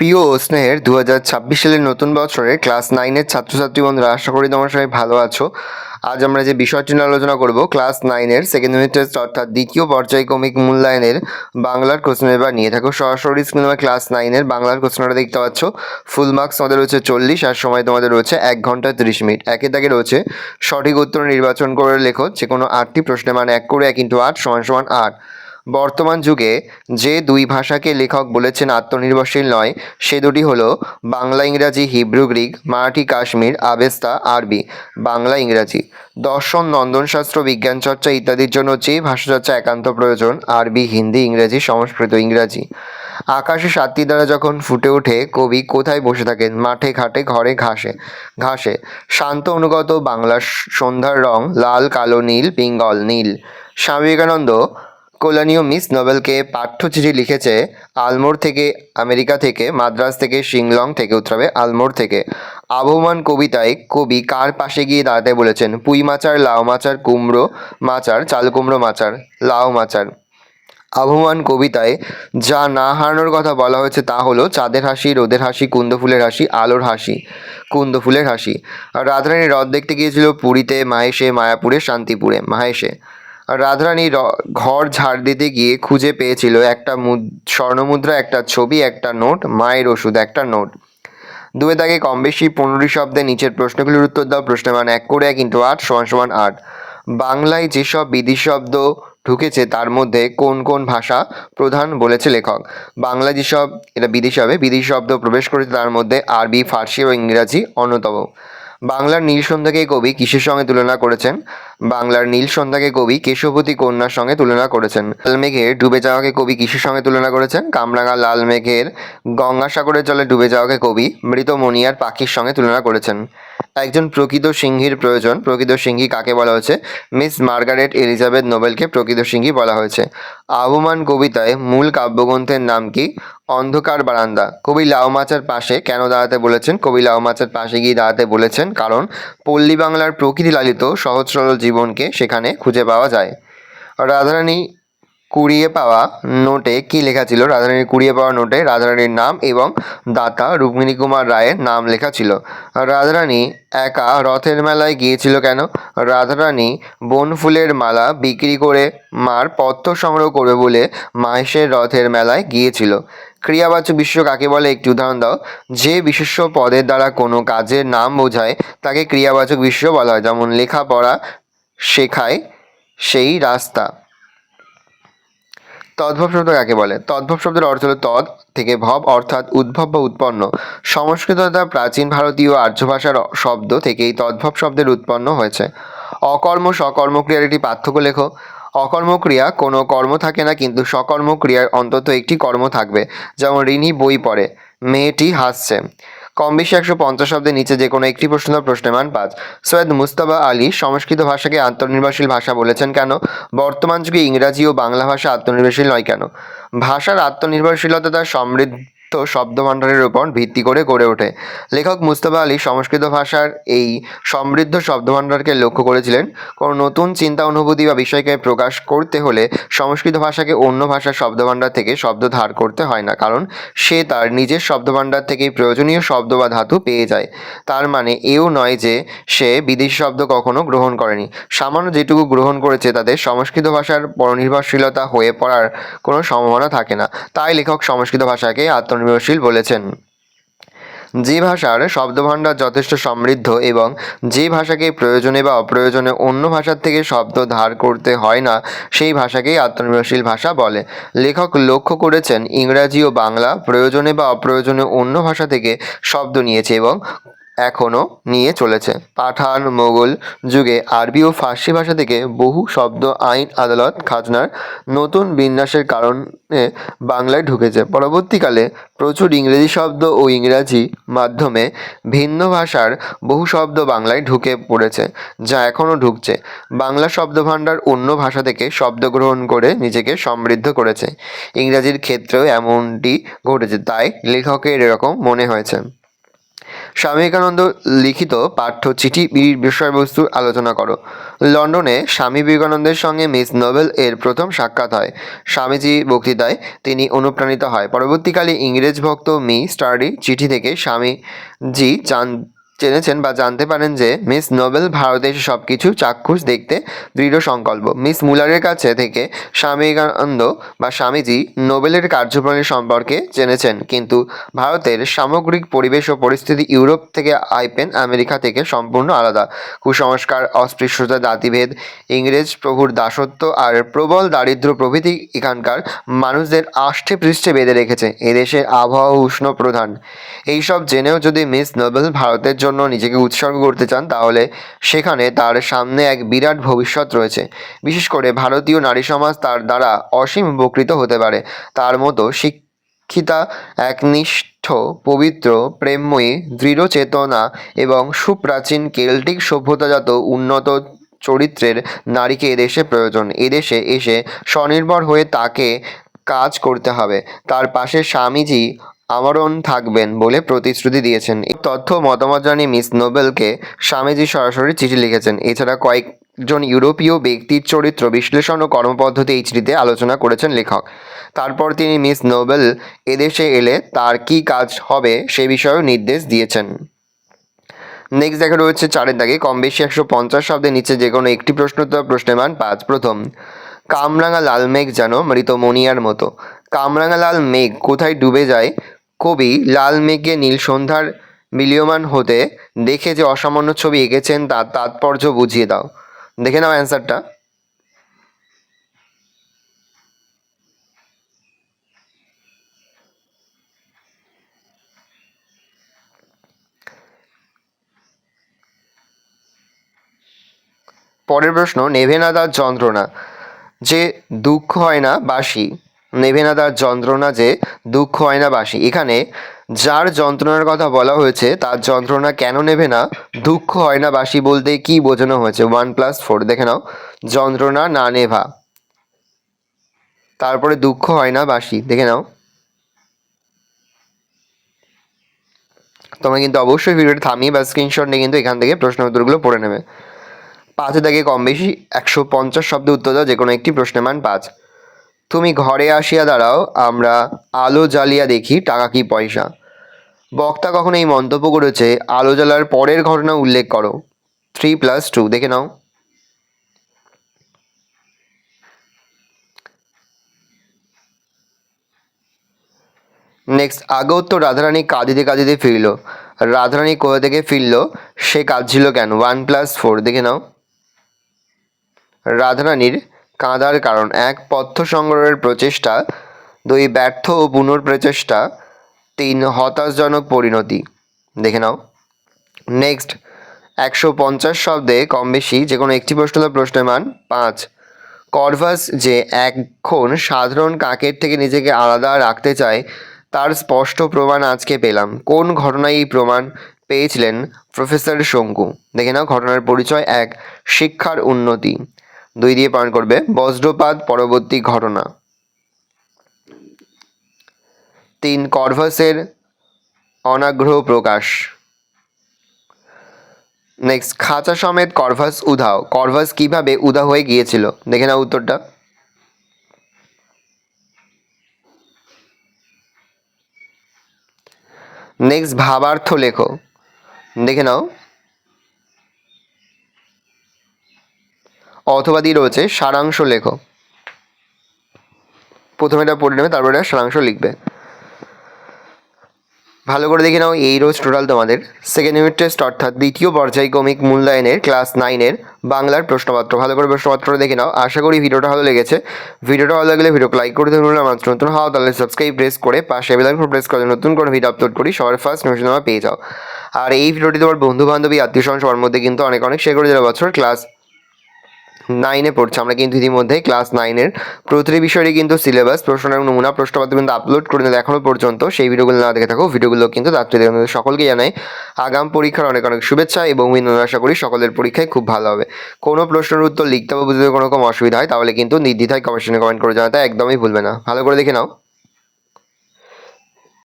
প্রিয় ও স্নেহের 2026 সালের নতুন বছরে ক্লাস 9-এর ছাত্রছাত্রী বন্ধুরা, আশা করি তোমরা সবাই ভালো আছো। আজ আমরা যে বিষয়টি নিয়ে আলোচনা করব, ক্লাস 9-এর সেকেন্ড ইউনিট টেস্ট অর্থাৎ দ্বিতীয় পর্যায়ক্রমিক মূল্যায়নের বাংলার কোশ্চেন পেপার নিয়ে থাকো। সরাসরি স্ক্রিনে ক্লাস 9-এর বাংলার কোশ্চেনটা দেখতে পাচ্ছ। ফুল মার্কস তোমাদের রয়েছে 40 আর সময় তোমাদের রয়েছে 1 ঘন্টা 30 মিনিট। একে দাগে রয়েছে সঠিক উত্তর নির্বাচন করে লেখো যে কোনো 8টি প্রশ্নের মান 1 করে 1 × 8 = 8। বর্তমান যুগে যে দুই ভাষাকে লেখক বলেছেন আত্মনির্ভরশীল নয়, সে দুটি হলো বাংলা ইংরাজি, Hebrew Greek, Marathi Kashmir, Avesta আরবি। বাংলা ইংরাজি। দর্শন, নন্দনশাস্ত্র, বিজ্ঞান চর্চা ইত্যাদির জন্য যে ভাষাচর্চা একান্ত প্রয়োজন, আরবি, হিন্দি, ইংরেজি, সংস্কৃত, ইংরাজি। আকাশে 7টি তারা যখন ফুটে ওঠে, কবি কোথায় বসে থাকেন? মাঠে, ঘাটে, ঘরে, ঘাসে। ঘাসে। শান্ত অনুগত বাংলার সন্ধ্যার রং লাল, কালো, নীল, পিঙ্গল, নীল। স্বামী বিবেকানন্দ কল্যাণীয় মিস নোবেলকে পাঠ্যচিঠি লিখেছে আলমোড় থেকে, আমেরিকা থেকে, মাদ্রাজ থেকে, শিংলং থেকে, উত্তরে আলমোড় থেকে। আবহমান কবিতায় কবি কার পাশে গিয়ে দাঁড়াতে বলেছেন? পুঁই মাচার, লাউ মাচার, কুমড়ো মাচার, চাল কুমড়ো মাচার, লাউ মাচার। আবহমান কবিতায় যা না হারানোর কথা বলা হয়েছে তা হলো চাঁদের হাসি, রোদের হাসি, কুন্দ ফুলের হাসি, আলোর হাসি। কুন্দ ফুলের হাসি। রাধারানী হ্রদ দেখতে গিয়েছিল পুরীতে, মাহেশে, মায়াপুরে, শান্তিপুরে। মাহেশে। রাধারানী ঘর ঝাড় দিতে গিয়ে খুঁজে পেয়েছিল একটা স্বর্ণমুদ্রা, একটা ছবি, একটা নোট, মায়ের ওষুধ, একটা নোট। দুয়ে দাগে কম বেশি 15টি শব্দে নিচের প্রশ্নগুলির উত্তর দাও। প্রশ্নের মান 1 করে 1 × 8 = 8। বাংলায় যেসব বিদেশি শব্দ ঢুকেছে তার মধ্যে কোন কোন ভাষা প্রধান বলেছে লেখক? বাংলা যেসব, এটা বিদেশি হবে, বিদেশি শব্দ প্রবেশ করেছে তার মধ্যে আরবি, ফার্সি ও ইংরাজি অন্যতম। বাংলার নীল সন্ধ্যাকে কবি কিসের সঙ্গে তুলনা করেছেন? বাংলার নীল সন্ধ্যাকে কবি কেশবতী কন্যার সঙ্গে তুলনা করেছেন। লাল মেঘের ডুবে যাওয়াকে কবি কিসের সঙ্গে তুলনা করেছেন? কামরাঙা লাল মেঘের গঙ্গাসাগরের জলে ডুবে যাওয়াকে কবি মৃত মণিয়ার পাখির সঙ্গে তুলনা করেছেন। একজন প্রকৃত সিংহীর প্রয়োজন। প্রকৃত সিংহী কাকে বলা হয়েছে? মিস মার্গারেট এলিজাবেথ নোবেলকে প্রকৃত সিংহী বলা হয়েছে। আবহমান কবিতায় মূল কাব্যগ্রন্থের নাম কি? অন্ধকার বারান্দা। কবি লাউ মাচার পাশে কেন দাঁড়াতে বলেছেন? কবি লাউ মাচার পাশে গিয়ে দাঁড়াতে বলেছেন কারণ পল্লী বাংলার প্রকৃতি লালিত সহজ সরল জীবনকে সেখানে খুঁজে পাওয়া যায়। রাধারানী কুড়িয়ে পাওয়া নোটে কি লেখা ছিল? রাধারানীর কুড়িয়ে পাওয়া নোটে রাধারানীর নাম এবং দাতা রুক্মিণী কুমার রায়ের নাম লেখা ছিল। রাধারানী একা রথের মেলায় গিয়েছিল কেন? রাধারানী বনফুলের মালা বিক্রি করে মার পথ্য সংগ্রহ করবে বলে মাহেশের রথের মেলায় গিয়েছিল। ক্রিয়াবাচক বিশেষ্য কাকে বলে? একটি উদাহরণ দাও। যে বিশেষ্য পদের দ্বারা কোনো কাজের নাম বোঝায় তাকে ক্রিয়াবাচক বিশেষ্য বলা হয়। যেমন লেখাপড়া শেখায়, সেই রাস্তা। তদ্ভব শব্দ কাকে বলে? তদ্ভব শব্দের অর্থ হলো তদ থেকে ভব, অর্থাৎ উদ্ভব বা উৎপন্ন। সংস্কৃত তথা প্রাচীন ভারতীয় আর্য ভাষার শব্দ থেকেই তদ্ভব শব্দের উৎপন্ন হয়েছে। অকর্ম সকর্মক্রিয়ার একটি পার্থক্য লেখো। অকর্মক্রিয়া কোনো কর্ম থাকে না, কিন্তু সকর্মক্রিয়ার অন্তত একটি কর্ম থাকবে। যেমন রিনি বই পড়ে, মেয়েটি হাসছে। কম বেশি 150 শব্দের নিচে যে কোনো একটি প্রশ্ন দাও। প্রশ্নের মান 5। সৈয়দ মুজতবা আলী সংস্কৃত ভাষাকে আত্মনির্ভরশীল ভাষা বলেছেন কেন? বর্তমান যুগে ইংরাজি ও বাংলা ভাষা আত্মনির্ভরশীল নয় কেন? ভাষার আত্মনির্ভরশীলতা তার সমৃদ্ধ শব্দভাণ্ডারের উপর ভিত্তি করে গড়ে ওঠে। লেখক মুজতবা আলী সংস্কৃত ভাষার এই সমৃদ্ধ শব্দভাণ্ডারকে লক্ষ্য করেছিলেন। কোনো নতুন চিন্তা, অনুভূতি বা বিষয়কে প্রকাশ করতে হলে সংস্কৃত ভাষাকে অন্য ভাষার শব্দভাণ্ডার থেকে শব্দ ধার করতে হয় না, কারণ সে তার নিজের শব্দভাণ্ডার থেকেই প্রয়োজনীয় শব্দ বা ধাতু পেয়ে যায়। তার মানে এও নয় যে সে বিদেশি শব্দ কখনো গ্রহণ করেনি। সামান্য যেটুকু গ্রহণ করেছে তাদের সংস্কৃত ভাষার পরনির্ভরশীলতা হয়ে পড়ার কোনো সম্ভাবনা থাকে না। তাই লেখক সংস্কৃত ভাষাকে আত্মনির্ভরশীল বলেছেন। যে ভাষার শব্দভাণ্ডার যথেষ্ট সমৃদ্ধ এবং যে ভাষাকে প্রয়োজনে বা অপ্রয়োজনে অন্য ভাষার থেকে শব্দ ধার করতে হয় না, সেই ভাষাকেই আত্মনির্ভরশীল ভাষা বলে। লেখক লক্ষ্য করেছেন ইংরাজি ও বাংলা প্রয়োজনে বা অপ্রয়োজনে অন্য ভাষা থেকে শব্দ নিয়েছে এবং এখনও নিয়ে চলেছে। পাঠান মোগল যুগে আরবি ও ফার্সি ভাষা থেকে বহু শব্দ আইন, আদালত, খাজনার নতুন বিন্যাসের কারণে বাংলায় ঢুকেছে। পরবর্তীকালে প্রচুর ইংরেজি শব্দ ও ইংরাজি মাধ্যমে ভিন্ন ভাষার বহু শব্দ বাংলায় ঢুকে পড়েছে, যা এখনও ঢুকছে। বাংলা শব্দভাণ্ডার অন্য ভাষা থেকে শব্দ গ্রহণ করে নিজেকে সমৃদ্ধ করেছে। ইংরাজির ক্ষেত্রেও এমনটি ঘটেছে, তাই লেখকের এরকম মনে হয়েছে। স্বামী বিবেকানন্দ লিখিত পাঠ্যচিঠি বিষয়বস্তুর আলোচনা করো। লন্ডনে স্বামী বিবেকানন্দের সঙ্গে মিস নোবেল এর প্রথম সাক্ষাৎ হয়। স্বামীজি বক্তৃতায় তিনি অনুপ্রাণিত হয়। পরবর্তীকালে ইংরেজ ভক্ত মি স্টার্ডি চিঠি থেকে স্বামীজি জেনেছেন বা জানতে পারেন যে মিস নোবেল ভারতে এসে সব কিছু চাক্ষুষ দেখতে দৃঢ় সংকল্প। মিস মুলারের কাছে থেকে স্বামী বিবেকানন্দ বা স্বামীজি নোবেলের কার্যপ্রণালী সম্পর্কে জেনেছেন, কিন্তু ভারতের সামগ্রিক পরিবেশ ও পরিস্থিতি ইউরোপ থেকে আমেরিকা থেকে সম্পূর্ণ আলাদা। কুসংস্কার, অস্পৃশ্যতা, জাতিভেদ, ইংরেজ প্রভুর দাসত্ব আর প্রবল দারিদ্র্য প্রভৃতি এখানকার মানুষদের আষ্টে পৃষ্ঠে বেঁধে রেখেছে। এদেশের আবহাওয়া উষ্ণ প্রধান। এইসব জেনেও যদি মিস নোবেল ভারতের জন্য নিজেকে উৎসর্গ করতে চান, তাহলে সেখানে তার সামনে এক বিরাট ভবিষ্যৎ রয়েছে। বিশেষ করে ভারতীয় নারী সমাজ তার দ্বারা অসীম উপকৃত হতে পারে। তার মতো শিক্ষিতা, একনিষ্ঠ, পবিত্র, প্রেমময়ী, দৃঢ় চেতনা এবং সুপ্রাচীন কেল্টিক সভ্যতাজাত উন্নত চরিত্রের নারীকে এদেশে প্রয়োজন। এদেশে এসে স্বনির্ভর হয়ে তাকে কাজ করতে হবে। তার পাশে স্বামীজি আমরণ থাকবেন বলে প্রতিশ্রুতি দিয়েছেন। এই তথ্য মতামত জানিয়ে মিস নোবেলকে স্বামীজি সরাসরি চিঠি লিখেছেন। এছাড়া কয়েকজন ইউরোপীয় ব্যক্তির চরিত্র বিশ্লেষণ ও কর্মপদ্ধতি এই চিঠিতে আলোচনা করেছেন লেখক। তারপর তিনি মিস নোবেল এদেশে এলে তার কী কাজ হবে সে বিষয়েও নির্দেশ দিয়েছেন। নেক্সট দেখা রয়েছে 4 দাগে, কম বেশি 150 শব্দের নিচে যে কোনো একটি প্রশ্ন উত্তর, প্রশ্নের মান 5। প্রথম, কামরাঙা লাল মেঘ যেন মৃত মনিয়ার মতো। কামরাঙা লাল মেঘ কোথায় ডুবে যায়? কবি লাল মেঘে নীল সন্ধ্যার মিলিয়মান হতে দেখে যে অসামান্য ছবি এঁকেছেন তার তাৎপর্য বুঝিয়ে দাও। দেখে নাও অ্যান্সারটা। পরের প্রশ্ন, নেভে না তার যন্ত্রণা যে দুঃখ হয় না বাসি। নেভে না তার যন্ত্রণা যে দুঃখ হয় না বাসি। এখানে যার যন্ত্রণার কথা বলা হয়েছে তার যন্ত্রণা কেন নেভে না, দুঃখ হয় না বাসি বলতে কি বোঝানো হয়েছে? 1+4 দেখে নাও। যন্ত্রণা না নেভা, তারপরে দুঃখ হয় না বাসি, দেখে নাও। তোমরা কিন্তু অবশ্যই ভিডিওটি থামিয়ে বা স্ক্রিনশট নিয়ে কিন্তু এখান থেকে প্রশ্ন উত্তরগুলো পড়ে নেবে। 5 দাগে কম বেশি 150 শব্দে উত্তর দাও যে কোনো একটি প্রশ্নের মান 5। তুমি ঘরে আসিয়া দাঁড়াও, আমরা আলো জ্বালিয়া দেখি টাকা কি পয়সা। বক্তা কখন এই মন্তব্য করেছে? আলো জ্বালার পরের ঘটনা উল্লেখ করো। 3+2 দেখে নাও। নেক্সট, আগে উত্তর, রাধারানী কাঁদিতে কাঁদিতে ফিরল। রাধারানী কোথা থেকে ফিরল, সে কাঁদছিল কেন? 1+4 দেখে নাও। রাধারানীর কাঁদার কারণ: 1, পথ্য সংগ্রহের প্রচেষ্টা, 2, ব্যর্থ ও পুনঃপ্রচেষ্টা, 3, হতাশজনক পরিণতি, দেখে নাও। নেক্সট, 150 শব্দে কম বেশি যে কোনো একটি প্রশ্ন, প্রশ্নের মান 5। কর্ভাস যে এখন সাধারণ কাকের থেকে নিজেকে আলাদা রাখতে চায় তার স্পষ্ট প্রমাণ আজকে পেলাম। কোন ঘটনায় এই প্রমাণ পেয়েছিলেন প্রফেসর শঙ্কু? দেখে নাও। ঘটনার পরিচয়: 1, শিক্ষার উন্নতি, 2 দিয়ে পয়েন্ট করবে, বজ্রপাত পরবর্তী ঘটনা, 3, কর্ভাসের অনাগ্রহ প্রকাশ। নেক্সট, খাঁচা সমেত কর্ভাস উধাও। কর্ভাস কিভাবে উধাও হয়ে গিয়েছিল? দেখে নাও উত্তরটা। নেক্সট, ভাবার্থ লেখো, দেখে নাও। অথবা দিয়ে রয়েছে সারাংশ লেখো। প্রথমে এটা পড়ে নেবে, তারপরে সারাংশ লিখবে। ভালো করে দেখে নাও। এই রোজ টোটাল তোমাদের সেকেন্ড ইউনিট টেস্ট অর্থাৎ দ্বিতীয় পর্যায়ক্রমিক মূল্যায়নের ক্লাস 9-এর বাংলার প্রশ্নপত্র। ভালো করে প্রশ্নপত্রটা দেখে নাও। আশা করি ভিডিওটা ভালো লেগেছে। ভিডিওটা ভালো লাগলে ভিডিওকে লাইক করে দেবেন। আমার নতুন হওয়া তাহলে সাবস্ক্রাইব প্রেস করে পাশে বেল আইকন প্রেস করে নতুন করে ভিডিও আপলোড করি সবার ফার্স্ট নোটিফিকেশন তোমরা পেয়ে যাও। আর এই ভিডিওটি তোমার বন্ধু বান্ধবী আত্মীয় স্বজন সবার মধ্যে কিন্তু অনেক শেয়ার করে যারা বছর ক্লাস 9-এ পড়ছে। আমরা কিন্তু ইতিমধ্যে ক্লাস 9-এর প্রতিটি বিষয়েরই কিন্তু সিলেবাস, প্রশ্ন এবং নমুনা প্রশ্নপত্র কিন্তু আপলোড করে দিলে এখনও পর্যন্ত সেই ভিডিওগুলো না দেখে থাকো। ভিডিওগুলো কিন্তু ছাত্রীদের সকলকে জানাই আগাম পরীক্ষার অনেক শুভেচ্ছা এবং আশা করি সকলের পরীক্ষায় খুব ভালো হবে। কোনো প্রশ্নের উত্তর লিখতে বা বুঝতে কোনো রকম অসুবিধা হয় তাহলে কিন্তু নির্দ্বিধায় কমেন্ট করে জানাতে একদমই ভুলবে না। ভালো করে দেখে নাও।